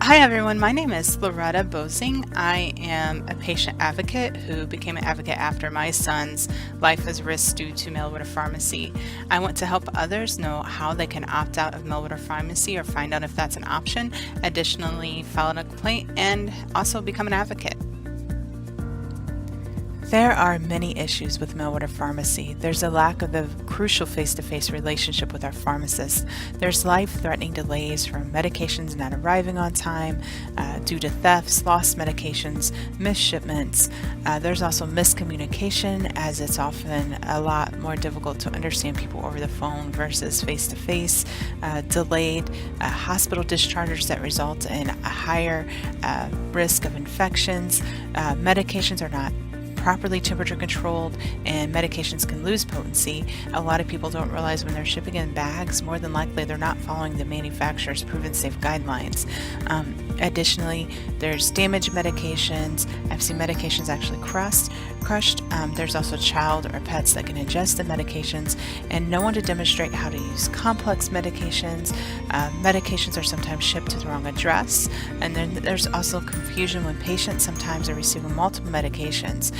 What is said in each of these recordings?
Hi everyone, my name is Loretta Bosing. I am a patient advocate who became an advocate after my son's life was risked due to mail order pharmacy. I want to help others know how they can opt out of mail order pharmacy or find out if that's an option, additionally file a complaint, and also become an advocate. There are many issues with mail order pharmacy. There's a lack of the crucial face-to-face relationship with our pharmacists. There's life-threatening delays from medications not arriving on time due to thefts, lost medications, missed shipments. There's also miscommunication, as it's often a lot more difficult to understand people over the phone versus face-to-face. Delayed hospital discharges that result in a higher risk of infections. Medications are not properly temperature controlled, and medications can lose potency. A lot of people don't realize when they're shipping in bags, more than likely they're not following the manufacturer's proven safe guidelines. Additionally, there's damaged medications. I've seen medications actually crushed. There's also child or pets that can ingest the medications, and no one to demonstrate how to use complex medications. Medications are sometimes shipped to the wrong address, and then there's also confusion when patients sometimes are receiving multiple medications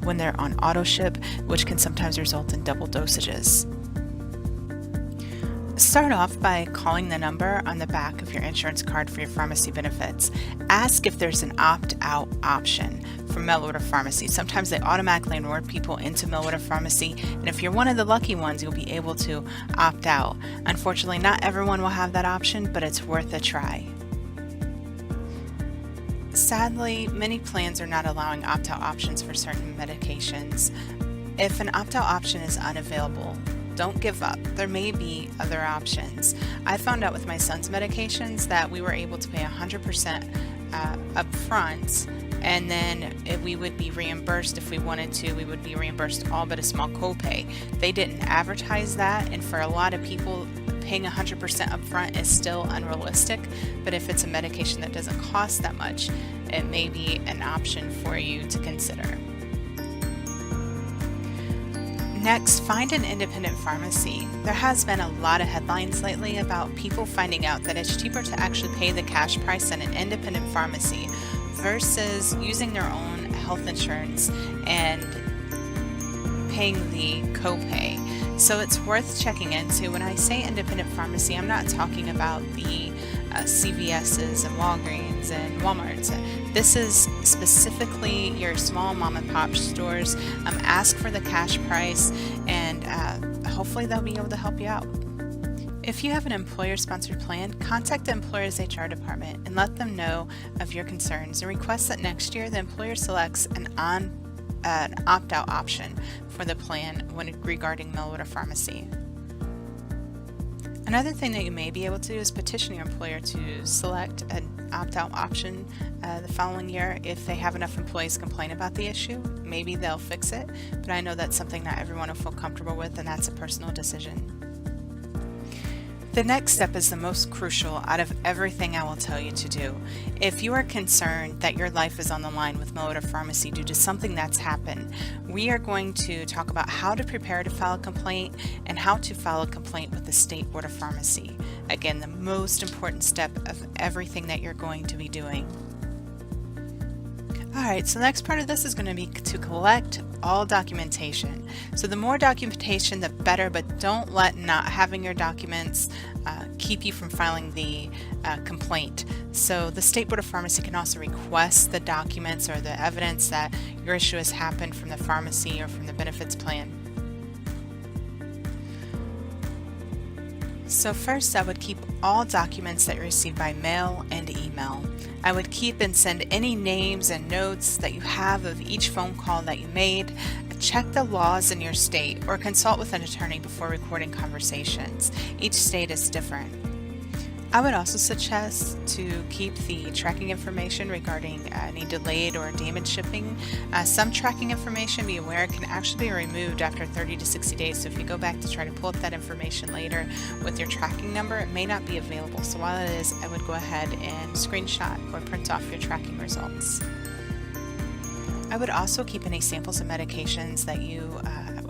when they're on auto ship, which can sometimes result in double dosages. Start off by calling the number on the back of your insurance card for your pharmacy benefits. Ask if there's an opt-out option for mail order pharmacy. Sometimes they automatically enroll people into mail order pharmacy, and if you're one of the lucky ones, you'll be able to opt out. Unfortunately, not everyone will have that option, but it's worth a try. Sadly, many plans are not allowing opt-out options for certain medications. If an opt-out option is unavailable, don't give up. There may be other options. I found out with my son's medications that we were able to pay 100% up front, and then we would be reimbursed if we wanted to. We would be reimbursed all but a small copay. They didn't advertise that, and for a lot of people, paying 100% upfront is still unrealistic, but if it's a medication that doesn't cost that much, it may be an option for you to consider. Next, find an independent pharmacy. There has been a lot of headlines lately about people finding out that it's cheaper to actually pay the cash price at an independent pharmacy versus using their own health insurance and paying the copay. So it's worth checking into. When I say independent pharmacy, I'm not talking about the CVS's and Walgreens and Walmart's. This is specifically your small mom and pop stores. Ask for the cash price, and hopefully they'll be able to help you out. If you have an employer-sponsored plan, contact the employer's HR department and let them know of your concerns and request that next year the employer selects an opt-out option for the plan when regarding mail order pharmacy. Another thing that you may be able to do is petition your employer to select an opt-out option the following year. If they have enough employees complain about the issue, maybe they'll fix it, but I know that's something not everyone will feel comfortable with, and that's a personal decision. The next step is the most crucial out of everything I will tell you to do. If you are concerned that your life is on the line with mail order pharmacy due to something that's happened, we are going to talk about how to prepare to file a complaint and how to file a complaint with the state board of pharmacy. Again, the most important step of everything that you're going to be doing. Alright, so the next part of this is going to be to collect all documentation. So the more documentation, the better, but don't let not having your documents keep you from filing the complaint. So the State Board of Pharmacy can also request the documents or the evidence that your issue has happened from the pharmacy or from the benefits plan. So first, I would keep all documents that you receive by mail and email. I would keep and send any names and notes that you have of each phone call that you made. Check the laws in your state or consult with an attorney before recording conversations. Each state is different. I would also suggest to keep the tracking information regarding any delayed or damaged shipping. Some tracking information, be aware, can actually be removed after 30 to 60 days. So if you go back to try to pull up that information later with your tracking number, it may not be available. So while it is, I would go ahead and screenshot or print off your tracking results. I would also keep any samples of medications that you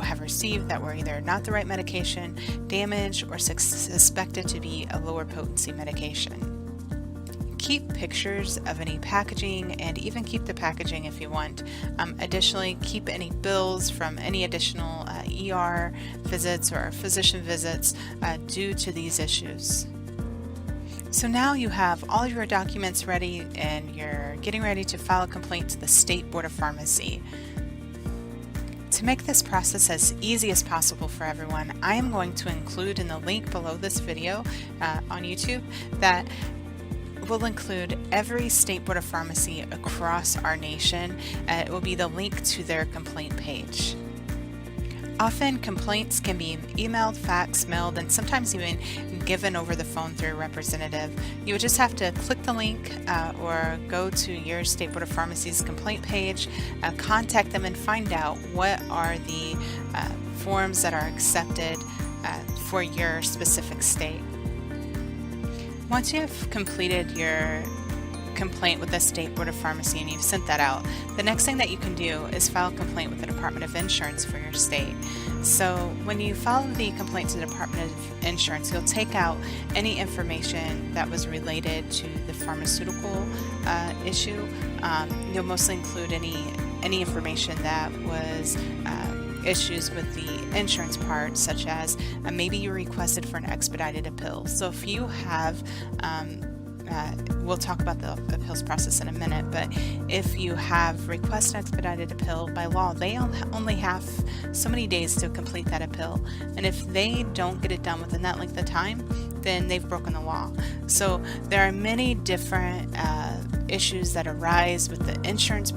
have received that were either not the right medication, damaged, or suspected to be a lower potency medication. keep pictures of any packaging, and even keep the packaging if you want. Additionally, keep any bills from any additional ER visits or physician visits due to these issues. So now you have all your documents ready and you're getting ready to file a complaint to the State Board of Pharmacy. To make this process as easy as possible for everyone, I am going to include in the link below this video on YouTube that will include every State Board of Pharmacy across our nation. It will be the link to their complaint page. Often complaints can be emailed, faxed, mailed, and sometimes even given over the phone through a representative. You would just have to click the link or go to your State Board of Pharmacy's complaint page, contact them, and find out what are the forms that are accepted for your specific state. Once you have completed your complaint with the State Board of Pharmacy and you've sent that out, the next thing that you can do is file a complaint with the Department of Insurance for your state. So when you file the complaint to the Department of Insurance, you'll take out any information that was related to the pharmaceutical issue. You'll mostly include any information that was issues with the insurance part, such as maybe you requested for an expedited appeal. So if you have we'll talk about the appeals process in a minute, but if you have requested an expedited appeal, by law they only have so many days to complete that appeal, and if they don't get it done within that length of time, then they've broken the law. So there are many different issues that arise with the insurance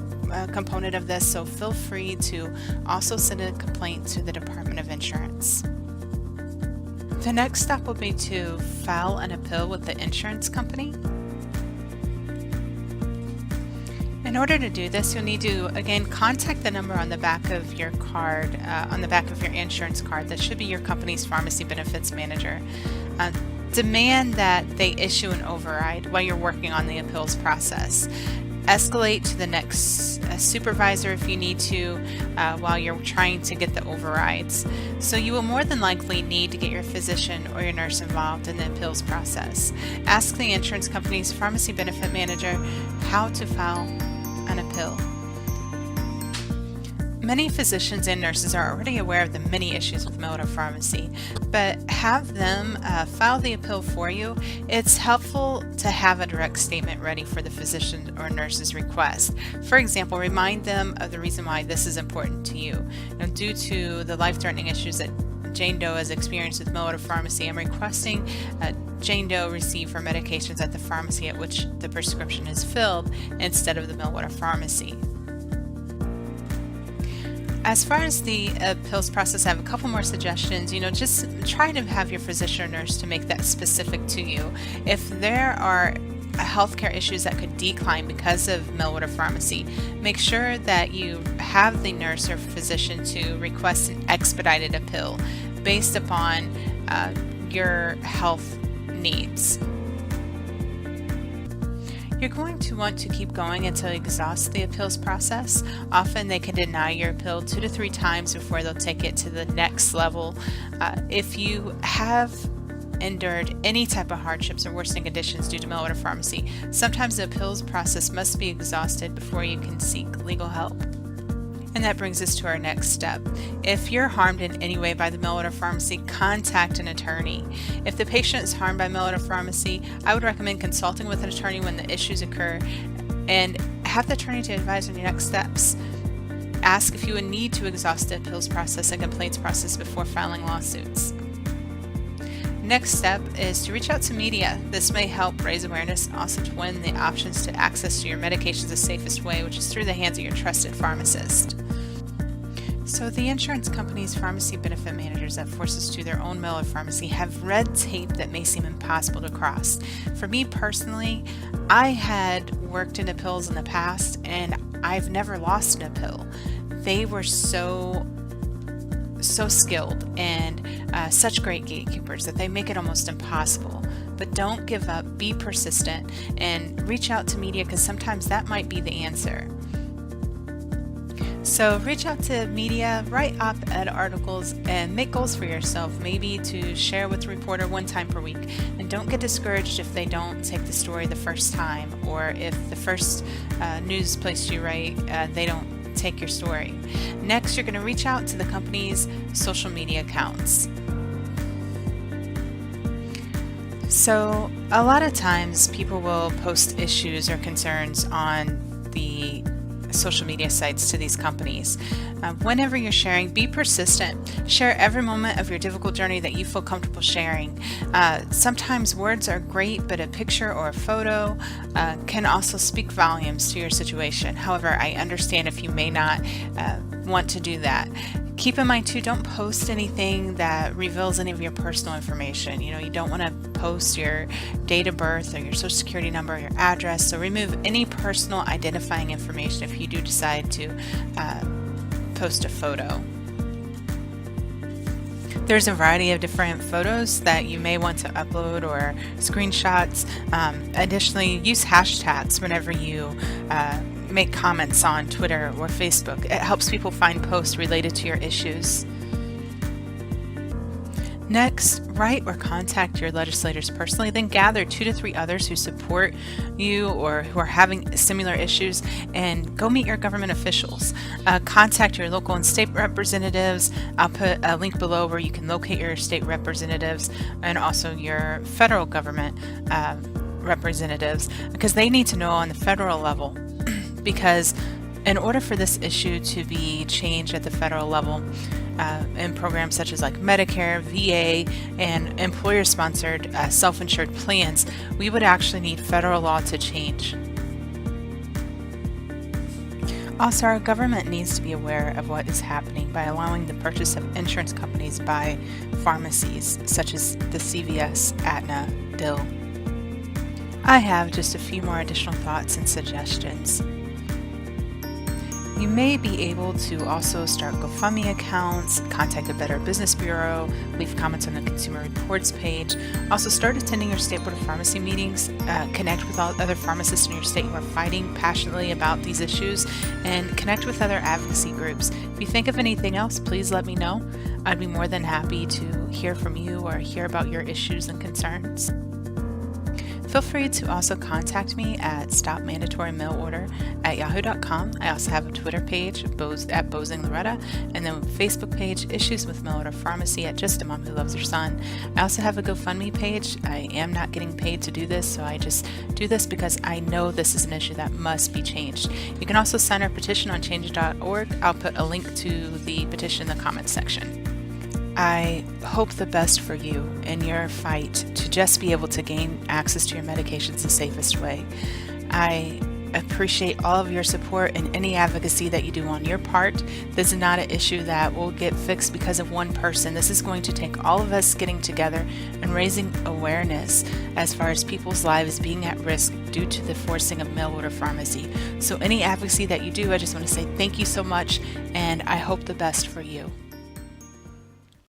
component of this, so feel free to also send a complaint to the Department of Insurance. The next step will be to file an appeal with the insurance company. In order to do this, you'll need to, again, contact the number on the back of your card, on the back of your insurance card. That should be your company's pharmacy benefits manager. Demand that they issue an override while you're working on the appeals process. Escalate to the next supervisor if you need to while you're trying to get the overrides. So you will more than likely need to get your physician or your nurse involved in the appeals process. Ask the insurance company's pharmacy benefit manager how to file an appeal. Many physicians and nurses are already aware of the many issues with mail order pharmacy, but have them file the appeal for you. It's helpful to have a direct statement ready for the physician or nurse's request. For example, remind them of the reason why this is important to you. Due to the life-threatening issues that Jane Doe has experienced with mail order pharmacy, I'm requesting Jane Doe receive her medications at the pharmacy at which the prescription is filled instead of the mail order pharmacy. As far as the appeals process, I have a couple more suggestions. Just try to have your physician or nurse to make that specific to you. If there are healthcare issues that could decline because of mail order pharmacy, make sure that you have the nurse or physician to request an expedited appeal based upon your health needs. You're going to want to keep going until you exhaust the appeals process. Often they can deny your appeal 2 to 3 times before they'll take it to the next level. If you have endured any type of hardships or worsening conditions due to mail order pharmacy, sometimes the appeals process must be exhausted before you can seek legal help. And that brings us to our next step. If you're harmed in any way by the mail order pharmacy, contact an attorney. If the patient is harmed by mail order pharmacy, I would recommend consulting with an attorney when the issues occur and have the attorney to advise on your next steps. Ask if you would need to exhaust the appeals process and complaints process before filing lawsuits. Next step is to reach out to media. This may help raise awareness and also to win the options to access to your medications the safest way, which is through the hands of your trusted pharmacist. So the insurance company's pharmacy benefit managers that force us to their own mail order pharmacy have red tape that may seem impossible to cross. For me personally, I had worked in appeals in the past and I've never lost an appeal. They were so skilled and such great gatekeepers that they make it almost impossible. But don't give up, be persistent, and reach out to media because sometimes that might be the answer. So reach out to media, write op-ed articles, and make goals for yourself, maybe to share with a reporter one time per week. And don't get discouraged if they don't take the story the first time, or if the first news place you write, they don't take your story. Next, you're going to reach out to the company's social media accounts. So a lot of times people will post issues or concerns on the social media sites to these companies. Whenever you're sharing, be persistent. Share every moment of your difficult journey that you feel comfortable sharing. Sometimes words are great, but a picture or a photo can also speak volumes to your situation. However, I understand if you may not want to do that. Keep in mind too, don't post anything that reveals any of your personal information. You don't want to post your date of birth or your social security number or your address. So remove any personal identifying information if you do decide to post a photo. There's a variety of different photos that you may want to upload or screenshots. Additionally, use hashtags whenever you make comments on Twitter or Facebook. It helps people find posts related to your issues. Next, write or contact your legislators personally, then gather 2 to 3 others who support you or who are having similar issues, and go meet your government officials. Contact your local and state representatives. I'll put a link below where you can locate your state representatives and also your federal government representatives, because they need to know on the federal level. Because in order for this issue to be changed at the federal level, in programs such as like Medicare, VA, and employer-sponsored self-insured plans, we would actually need federal law to change. Also, our government needs to be aware of what is happening by allowing the purchase of insurance companies by pharmacies such as the CVS, Aetna, Dill. I have just a few more additional thoughts and suggestions. You may be able to also start GoFundMe accounts, contact a Better Business Bureau, leave comments on the Consumer Reports page. Also start attending your state board of pharmacy meetings, connect with all other pharmacists in your state who are fighting passionately about these issues, and connect with other advocacy groups. If you think of anything else, please let me know. I'd be more than happy to hear from you or hear about your issues and concerns. Feel free to also contact me at stopmandatorymailorder@yahoo.com. I also have a Twitter page at Bozing-Loretta, and then a Facebook page, Issues with Mail Order Pharmacy at Just a Mom Who Loves Her Son. I also have a GoFundMe page. I am not getting paid to do this, so I just do this because I know this is an issue that must be changed. You can also sign our petition on change.org. I'll put a link to the petition in the comments section. I hope the best for you in your fight to just be able to gain access to your medications the safest way. I appreciate all of your support and any advocacy that you do on your part. This is not an issue that will get fixed because of one person. This is going to take all of us getting together and raising awareness as far as people's lives being at risk due to the forcing of mail order pharmacy. So any advocacy that you do, I just want to say thank you so much, and I hope the best for you.